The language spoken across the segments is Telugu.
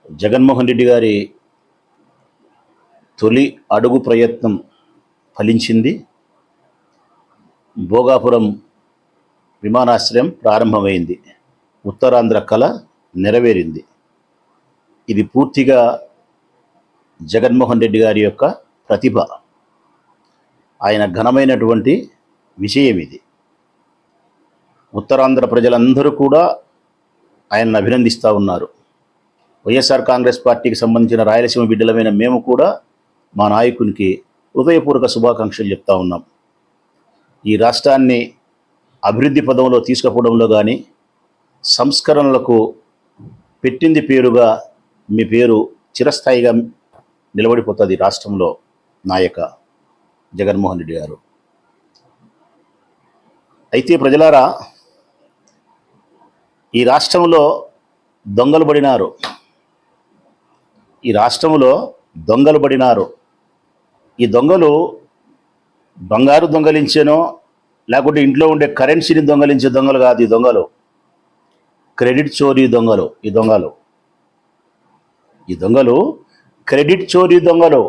జగన్మోహన్ రెడ్డి గారి తొలి అడుగు ప్రయత్నం ఫలించింది. భోగాపురం విమానాశ్రయం ప్రారంభమైంది. ఉత్తరాంధ్ర కళ నెరవేరింది. ఇది పూర్తిగా జగన్మోహన్ రెడ్డి గారి యొక్క ప్రతిభ, ఆయన ఘనమైనటువంటి విషయం ఇది. ఉత్తరాంధ్ర ప్రజలందరూ కూడా ఆయనను అభినందిస్తూ ఉన్నారు. వైఎస్ఆర్ కాంగ్రెస్ పార్టీకి సంబంధించిన రాయలసీమ బిడ్డలమైన మేము కూడా మా నాయకునికి హృదయపూర్వక శుభాకాంక్షలు చెప్తా ఉన్నాం. ఈ రాష్ట్రాన్ని అభివృద్ధి పదంలో తీసుకుపోవడంలో కానీ, సంస్కరణలకు పెట్టింది పేరుగా మీ పేరు చిరస్థాయిగా నిలబడిపోతుంది రాష్ట్రంలో నాయక జగన్మోహన్ రెడ్డి గారు. అయితే ప్రజలారా, ఈ రాష్ట్రంలో దొంగలు పడినారు. ఈ రాష్ట్రంలో దొంగలు పడినారు. ఈ దొంగలు బంగారు దొంగలించేనో లేకుంటే ఇంట్లో ఉండే కరెన్సీని దొంగలించే దొంగలు కాదు. ఈ దొంగలు క్రెడిట్ చోరీ దొంగలు. ఈ దొంగలు క్రెడిట్ చోరీ దొంగలు.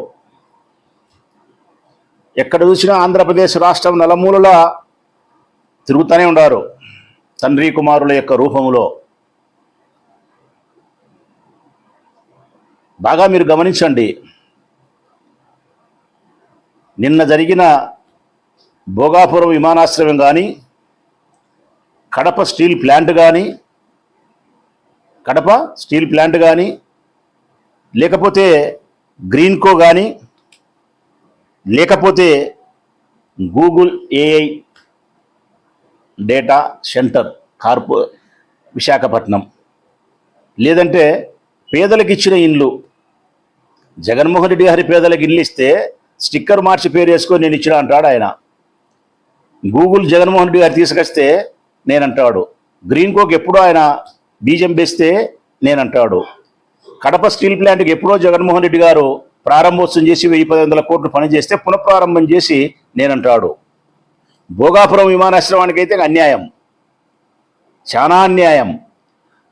ఎక్కడ చూసినా ఆంధ్రప్రదేశ్ రాష్ట్రం నలుమూలలా తిరుగుతూనే ఉన్నారు తండ్రి కుమారుల యొక్క రూపంలో. బాగా మీరు గమనించండి, నిన్న జరిగిన భోగాపురం విమానాశ్రయం కానీ, కడప స్టీల్ ప్లాంట్ కానీ, లేకపోతే గ్రీన్కో కానీ, లేకపోతే Google AI data centre Visakhapatnam, లేదంటే పేదలకు ఇచ్చిన ఇండ్లు. జగన్మోహన్ రెడ్డి గారి పేదలకు ఇల్లు ఇస్తే స్టిక్కర్ మార్చి పేరు వేసుకొని నేను ఇచ్చిన అంటాడు ఆయన. గూగుల్ జగన్మోహన్ రెడ్డి గారు తీసుకొస్తే నేనంటాడు. గ్రీన్కోకి ఎప్పుడో ఆయన బీజం వేస్తే నేనంటాడు. కడప స్టీల్ ప్లాంట్కి ఎప్పుడో జగన్మోహన్ రెడ్డి గారు ప్రారంభోత్సవం చేసి 1000-1500 కోట్లు పనిచేస్తే పునఃప్రారంభం చేసి నేనంటాడు. భోగాపురం విమానాశ్రయానికి అయితే అన్యాయం, చాలా అన్యాయం.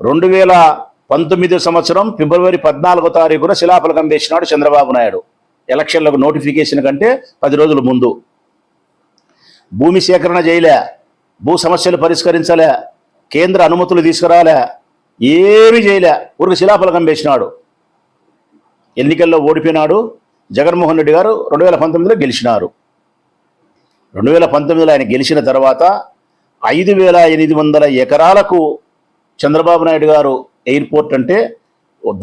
2019 సంవత్సరం ఫిబ్రవరి 14వ తారీఖున శిలాఫలకం వేసినాడు చంద్రబాబు నాయుడు. ఎలక్షన్లకు నోటిఫికేషన్ కంటే 10 రోజుల ముందు. భూమి సేకరణ చేయలే, భూ సమస్యలు పరిష్కరించలే, కేంద్ర అనుమతులు తీసుకురాలే, ఏమీ చేయలే. ఊరికి శిలాఫలకం వేసినాడు. ఎన్నికల్లో ఓడిపోయినాడు. జగన్మోహన్ రెడ్డి గారు 2019లో గెలిచినారు. 2019లో ఆయన గెలిచిన తర్వాత 5800 ఎకరాలకు చంద్రబాబు నాయుడు గారు ఎయిర్పోర్ట్ అంటే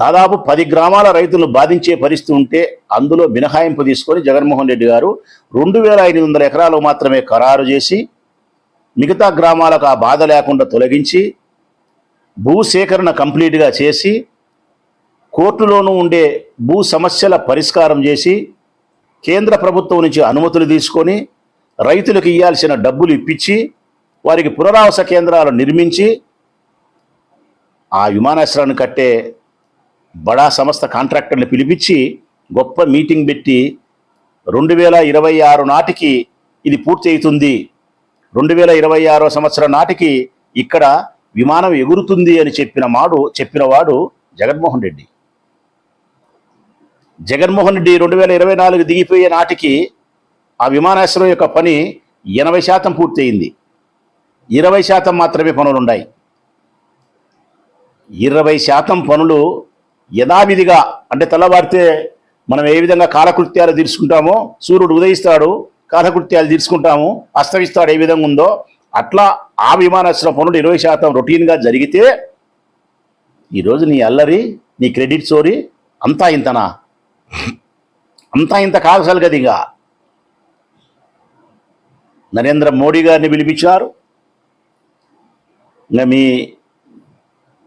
దాదాపు 10 గ్రామాల రైతులను బాధించే పరిస్థితి ఉంటే అందులో మినహాయింపు తీసుకొని జగన్మోహన్ రెడ్డి గారు 2500 ఎకరాలు మాత్రమే ఖరారు చేసి మిగతా గ్రామాలకు ఆ బాధ లేకుండా తొలగించి భూసేకరణ కంప్లీట్గా చేసి కోర్టులోనూ ఉండే భూ సమస్యల పరిష్కారం చేసి కేంద్ర ప్రభుత్వం నుంచి అనుమతులు తీసుకొని రైతులకు ఇవ్వాల్సిన డబ్బులు ఇప్పించి వారికి పునరావాస కేంద్రాలు నిర్మించి ఆ విమానాశ్రయాన్ని కట్టే బడా సంస్థ కాంట్రాక్టర్ని పిలిపించి గొప్ప మీటింగ్ పెట్టి 2026 నాటికి ఇది పూర్తి అవుతుంది, 2026 సంవత్సరం నాటికి ఇక్కడ విమానం ఎగురుతుంది అని చెప్పినవాడు జగన్మోహన్ రెడ్డి. 2024 దిగిపోయే నాటికి ఆ విమానాశ్రయం యొక్క పని 80% పూర్తి అయింది. 20% మాత్రమే పనులున్నాయి. 20% పనులు యథావిధిగా, అంటే తెల్లవారితే మనం ఏ విధంగా కాలకృత్యాలు తీర్చుకుంటామో, సూర్యుడు ఉదయిస్తాడు కాలకృత్యాలు తీర్చుకుంటాము, అస్తమిస్తాడు ఏ విధంగా ఉందో అట్లా ఆ విమానాశ్రయం పనులు 20% రొటీన్గా జరిగితే ఈరోజు నీ అల్లరి, నీ క్రెడిట్ చోరీ అంతా ఇంతనా? అంతా ఇంత కాగసాలు కదా. ఇక నరేంద్ర మోడీ గారిని పిలిపించారు. ఇంకా మీ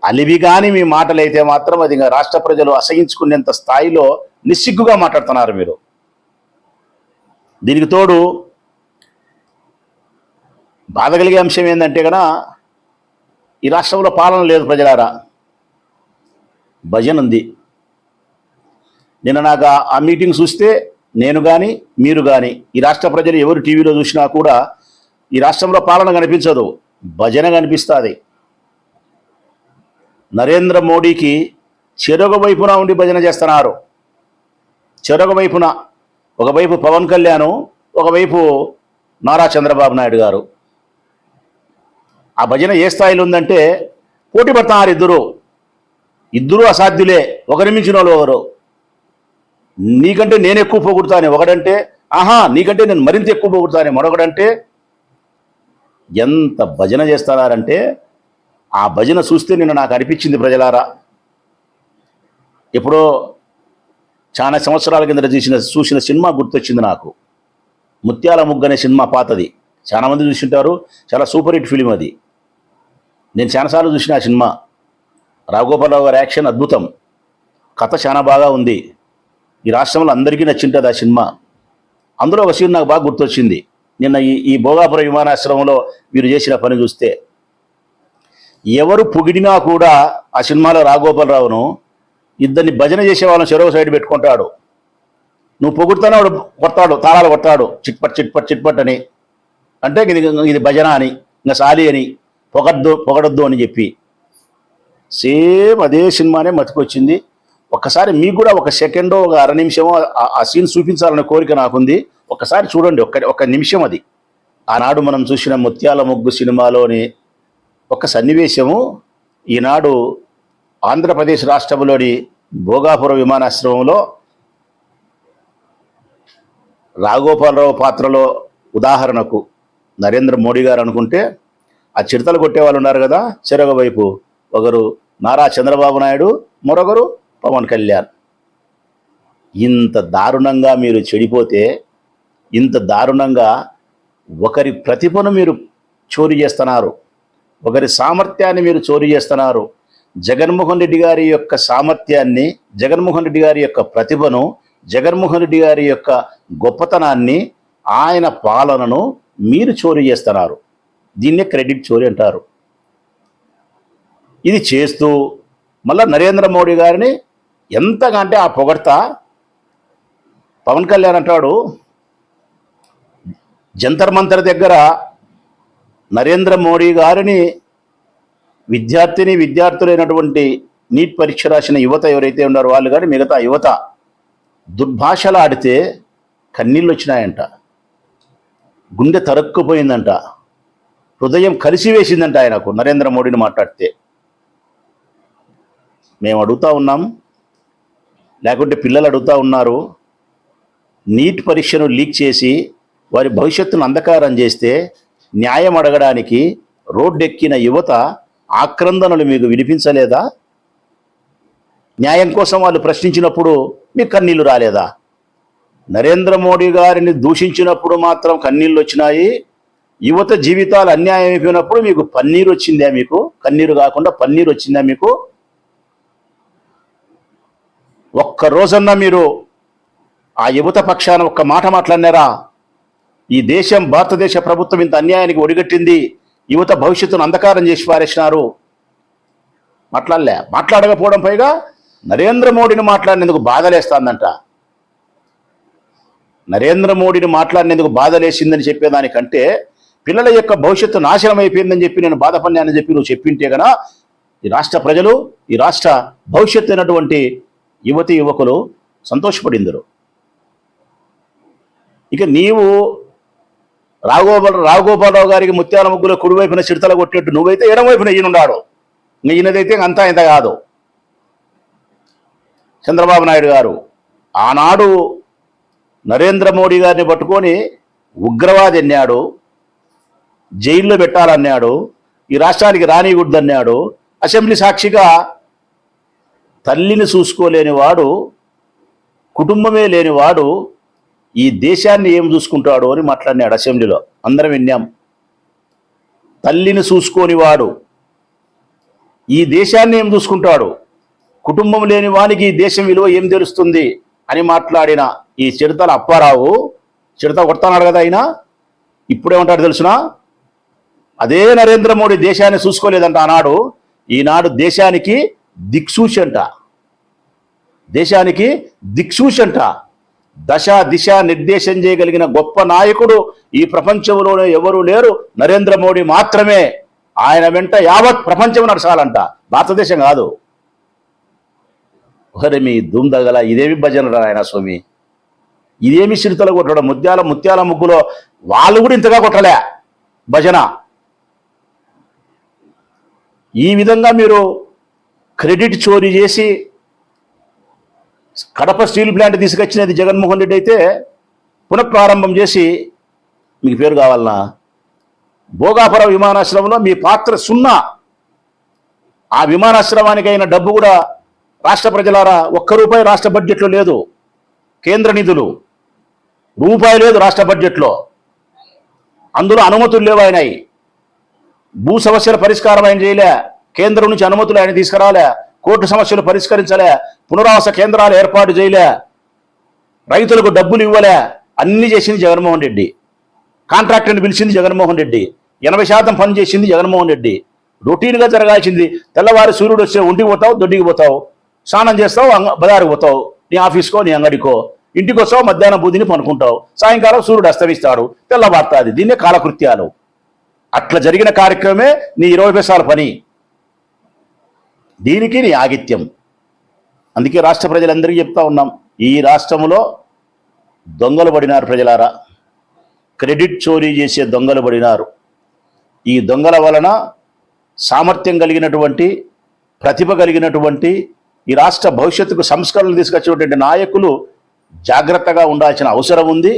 అలివి కానీ మీ మాటలైతే మాత్రం అది ఇంకా రాష్ట్ర ప్రజలు అసహించుకునేంత స్థాయిలో నిస్సిగ్గుగా మాట్లాడుతున్నారు మీరు. దీనికి తోడు బాధ కలిగే అంశం ఏంటంటే కనుక ఈ రాష్ట్రంలో పాలన లేదు ప్రజలారా, భజన ఉంది. నిన్న నాకు ఆ మీటింగ్ చూస్తే నేను కానీ మీరు కానీ ఈ రాష్ట్ర ప్రజలు ఎవరు టీవీలో చూసినా కూడా ఈ రాష్ట్రంలో పాలన కనిపించదు, భజన కనిపిస్తుంది. నరేంద్ర మోడీకి చెరొక వైపున ఉండి భజన చేస్తున్నారు. చెరొక వైపున ఒకవైపు పవన్ కళ్యాణ్, ఒకవైపు నారా చంద్రబాబు నాయుడు గారు. ఆ భజన ఏ స్థాయిలో ఉందంటే పోటీ పడుతున్నారు ఇద్దరు అసాధ్యులే, ఒకరి మించిన వాళ్ళు ఒకరు. నీకంటే నేను ఎక్కువ పోగొడతానే ఒకడంటే, ఆహా నీకంటే నేను మరింత ఎక్కువ పోగొడతానే మరొకడంటే. ఎంత భజన చేస్తున్నారంటే ఆ భజన చూస్తే నిన్న నాకు అనిపించింది, ప్రజలారా, ఎప్పుడో చాలా సంవత్సరాల కింద చూసిన సినిమా గుర్తొచ్చింది నాకు. ముత్యాల ముగ్గు అనే సినిమా, పాతది, చాలామంది చూసింటారు. చాలా సూపర్ హిట్ ఫిలిం అది. నేను చాలాసార్లు చూసిన ఆ సినిమా. రాఘగోపాలరావు గారి యాక్షన్ అద్భుతం, కథ చాలా బాగా ఉంది. ఈ రాష్ట్రంలో అందరికీ నచ్చింటుంది ఆ సినిమా. అందులో ఒక సీన్ నాకు బాగా గుర్తొచ్చింది. నిన్న ఈ భోగాపురం విమానాశ్రమంలో మీరు చేసిన పని చూస్తే, ఎవరు పొగిడినా కూడా ఆ సినిమాలో రాఘగోపాలరావును ఇద్దరిని భజన చేసే వాళ్ళని చెరవ సైడ్ పెట్టుకుంటాడు. నువ్వు పొగుడుతానే వాడు కొడతాడు, తాళాలు కొడతాడు, చిట్పట్ చిట్పట్ చిట్పట్ అని. అంటే ఇది భజన అని, ఇంకా సాలి అని, పొగడొద్దు అని చెప్పి. సేమ్ అదే సినిమానే మతికొచ్చింది. ఒక్కసారి మీకు కూడా ఒక సెకండో ఒక అర నిమిషమో ఆ సీన్ చూపించాలనే కోరిక నాకుంది. ఒక్కసారి చూడండి, ఒక నిమిషం అది. ఆనాడు మనం చూసిన ముత్యాల ముగ్గు సినిమాలోని ఒక సన్నివేశము ఈనాడు ఆంధ్రప్రదేశ్ రాష్ట్రంలోని భోగాపురం విమానాశ్రమంలో రాఘగోపాలరావు పాత్రలో ఉదాహరణకు నరేంద్ర మోడీ గారు అనుకుంటే, ఆ చిడతలు కొట్టే వాళ్ళు ఉన్నారు కదా చెరొక వైపు, ఒకరు నారా చంద్రబాబు నాయుడు, మరొకరు పవన్ కళ్యాణ్. ఇంత దారుణంగా మీరు చెడిపోతే, ఇంత దారుణంగా ఒకరి ప్రతిభను మీరు చోరీ చేస్తున్నారు, ఒకరి సామర్థ్యాన్ని మీరు చోరీ చేస్తున్నారు. జగన్మోహన్ రెడ్డి గారి యొక్క సామర్థ్యాన్ని, జగన్మోహన్ రెడ్డి గారి యొక్క ప్రతిభను, జగన్మోహన్ రెడ్డి గారి యొక్క గొప్పతనాన్ని, ఆయన పాలనను మీరు చోరీ చేస్తున్నారు. దీన్నే క్రెడిట్ చోరీ అంటారు. ఇది చేస్తూ మళ్ళా నరేంద్ర మోడీ గారిని ఎంతగా అంటే ఆ పొగడ్తా. పవన్ కళ్యాణ్ అంటాడు, జంతర్ మంతర్ దగ్గర నరేంద్ర మోడీ గారిని విద్యార్థులైనటువంటి నీట్ పరీక్ష రాసిన యువత ఎవరైతే ఉన్నారో వాళ్ళు కానీ మిగతా యువత దుర్భాషలు ఆడితే కన్నీళ్ళు వచ్చినాయంట, గుండె తరక్కుపోయిందంట, హృదయం కలిసివేసిందంట ఆయనకు నరేంద్ర మోడీని మాట్లాడితే. మేము అడుగుతా ఉన్నాం, లేకుంటే పిల్లలు అడుగుతూ ఉన్నారు, నీట్ పరీక్షను లీక్ చేసి వారి భవిష్యత్తును అంధకారం చేస్తే న్యాయం అడగడానికి రోడ్డెక్కిన యువత ఆక్రందనలు మీకు వినిపించలేదా? న్యాయం కోసం వాళ్ళు ప్రశ్నించినప్పుడు మీకు కన్నీళ్లు రాలేదా? నరేంద్ర మోడీ గారిని దూషించినప్పుడు మాత్రం కన్నీళ్ళు వచ్చినాయి. యువత జీవితాలు అన్యాయం అయిపోయినప్పుడు మీకు పన్నీరు వచ్చిందా? మీకు కన్నీరు కాకుండా పన్నీరు వచ్చిందా? మీకు ఒక్క రోజన్నా మీరు ఆ యువత పక్షాన ఒక్క మాట మాట్లాడినారా? ఈ దేశం, భారతదేశ ప్రభుత్వం ఇంత అన్యాయానికి ఒడిగట్టింది, యువత భవిష్యత్తును అంధకారం చేసి పారేసినారు. మాట్లాడకపోవడం, పైగా నరేంద్ర మోడీని మాట్లాడినందుకు బాధలేస్తుందంట. నరేంద్ర మోడీని మాట్లాడినందుకు బాధలేసిందని చెప్పేదానికంటే పిల్లల యొక్క భవిష్యత్తు నాశనం అయిపోయిందని చెప్పి నేను బాధపడినానని చెప్పి నువ్వు చెప్పింటే గనా ఈ రాష్ట్ర ప్రజలు, ఈ రాష్ట్ర భవిష్యత్తు అయినటువంటి యువతి యువకులు సంతోషపడిందరు. ఇక నీవు రాఘగోపాలరావు గారికి ముత్యాల ముగ్గులో కుడివైపున చిడతలు కొట్టినట్టు నువ్వైతే ఎడమవైపున ఈయనున్నాడు. ఈయనదైతే అంతా ఇంత కాదు. చంద్రబాబు నాయుడు గారు ఆనాడు నరేంద్ర మోడీ గారిని పట్టుకొని ఉగ్రవాది అన్నాడు, జైల్లో పెట్టాలన్నాడు, ఈ రాష్ట్రానికి రానియకూడదన్నాడు. అసెంబ్లీ సాక్షిగా తల్లిని చూసుకోలేని వాడు, కుటుంబమే లేనివాడు ఈ దేశాన్ని ఏం చూసుకుంటాడు అని మాట్లాడినాడు అసెంబ్లీలో. అందరం విన్నాం. తల్లిని చూసుకోని వాడు ఈ దేశాన్ని ఏం చూసుకుంటాడు, కుటుంబం లేని వానికి ఈ దేశం విలువ ఏం తెలుస్తుంది అని మాట్లాడిన ఈ చిడతల అప్పారావు, చిడత కొడతాడు కదా ఆయన, ఇప్పుడేమంటాడు తెలుసునా? అదే నరేంద్ర మోడీ దేశాన్ని చూసుకోలేదంట ఆనాడు, ఈనాడు దేశానికి దిక్సూచంట. దేశానికి దిక్సూచంట. దశ దిశ నిర్దేశం చేయగలిగిన గొప్ప నాయకుడు ఈ ప్రపంచంలోనే ఎవరూ లేరు, నరేంద్ర మోడీ మాత్రమే. ఆయన వెంట యావత్ ప్రపంచం నడచాలంట, భారతదేశం కాదు. ఒరే మీ దుమ్దగల ఇదేమి భజన ఆయన స్వామి, ఇదేమి చిరుతలు కొట్టడం, ముత్యాల ముగ్గులో వాళ్ళు కూడా ఇంతగా కొట్టలే భజన. ఈ విధంగా మీరు క్రెడిట్ చోరీ చేసి కడప స్టీల్ ప్లాంట్ తీసుకొచ్చినది జగన్మోహన్ రెడ్డి అయితే పునఃప్రారంభం చేసి మీకు పేరు కావాలనా? భోగాపురం విమానాశ్రయంలో మీ పాత్ర సున్నా. ఆ విమానాశ్రయానికి అయిన డబ్బు కూడా రాష్ట్ర ప్రజలారా ₹1 రాష్ట్ర బడ్జెట్లో లేదు. కేంద్ర నిధులు రూపాయి లేదు రాష్ట్ర బడ్జెట్లో. అందులో అనుమతులు లేవు. ఆయనవి భూ సమస్యల పరిష్కారం ఆయన చేయలే, కేంద్రం నుంచి అనుమతులు ఆయన తీసుకురాలే, కోర్టు సమస్యలు పరిష్కరించలే, పునరావాస కేంద్రాలు ఏర్పాటు చేయలే, రైతులకు డబ్బులు ఇవ్వలే. అన్ని చేసింది జగన్మోహన్ రెడ్డి. కాంట్రాక్టర్ని పిలిచింది జగన్మోహన్ రెడ్డి. 80% పని చేసింది జగన్మోహన్ రెడ్డి. రొటీన్గా జరగాల్సింది తెల్లవారు సూర్యుడు వస్తే ఒంటికి పోతావు, దొడ్డికి పోతావు, స్నానం చేస్తావు, బజారుకు పోతావు, నీ ఆఫీస్కో నీ అంగడికో, ఇంటికి వస్తావు, మధ్యాహ్నం బుద్ధిని పనుకుంటావు, సాయంకాలం సూర్యుడు అస్తమిస్తాడు, తెల్లవారుతుంది. దీన్నే కాలకృత్యాలు. అట్లా జరిగిన కార్యక్రమమే నీ 20 పైసల పని, దీనికి నీ ఆగిత్యం. అందుకే రాష్ట్ర ప్రజలందరికీ చెప్తా ఉన్నాం, ఈ రాష్ట్రంలో దొంగలు పడినారు ప్రజలారా, క్రెడిట్ చోరీ చేసే దొంగలు పడినారు. ఈ దొంగల వలన సామర్థ్యం కలిగినటువంటి, ప్రతిభ కలిగినటువంటి, ఈ రాష్ట్ర భవిష్యత్తుకు సంస్కరణలు తీసుకొచ్చేటువంటి నాయకులు జాగ్రత్తగా ఉండాల్సిన అవసరం ఉంది.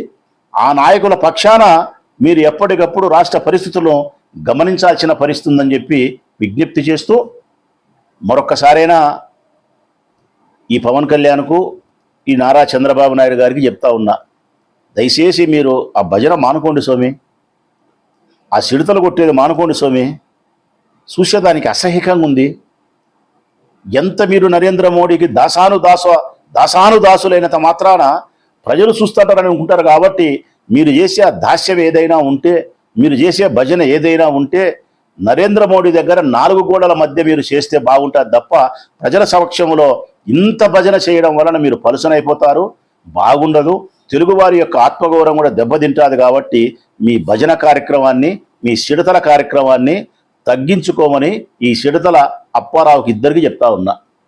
ఆ నాయకుల పక్షాన మీరు ఎప్పటికప్పుడు రాష్ట్ర పరిస్థితులను గమనించాల్సిన పరిస్థితి ఉందని చెప్పి విజ్ఞప్తి చేస్తూ, మరొక్కసారైనా ఈ పవన్ కళ్యాణ్కు, ఈ నారా చంద్రబాబు నాయుడు గారికి చెప్తా ఉన్నా, దయచేసి మీరు ఆ భజన మానుకోండి స్వామి, ఆ సిడతలు కొట్టేది మానుకోండి స్వామి. చూసేదానికి అసహ్యకంగా ఉంది. ఎంత మీరు నరేంద్ర మోడీకి దాసానుదాసులైనంత మాత్రాన ప్రజలు చూస్తుంటారని అనుకుంటారు. కాబట్టి మీరు చేసే ఆ దాస్యం ఏదైనా ఉంటే, మీరు చేసే భజన ఏదైనా ఉంటే నరేంద్ర మోడీ దగ్గర 4 గోడల మధ్య మీరు చేస్తే బాగుంటుంది తప్ప ప్రజల సమక్షంలో ఇంత భజన చేయడం వలన మీరు పలుసనైపోతారు, బాగుండదు. తెలుగువారి యొక్క ఆత్మగౌరవం కూడా దెబ్బతింటుంది. కాబట్టి మీ భజన కార్యక్రమాన్ని, మీ సిడతల కార్యక్రమాన్ని తగ్గించుకోమని ఈ సిడతల అప్పారావుకి ఇద్దరికి చెప్తా ఉన్నా.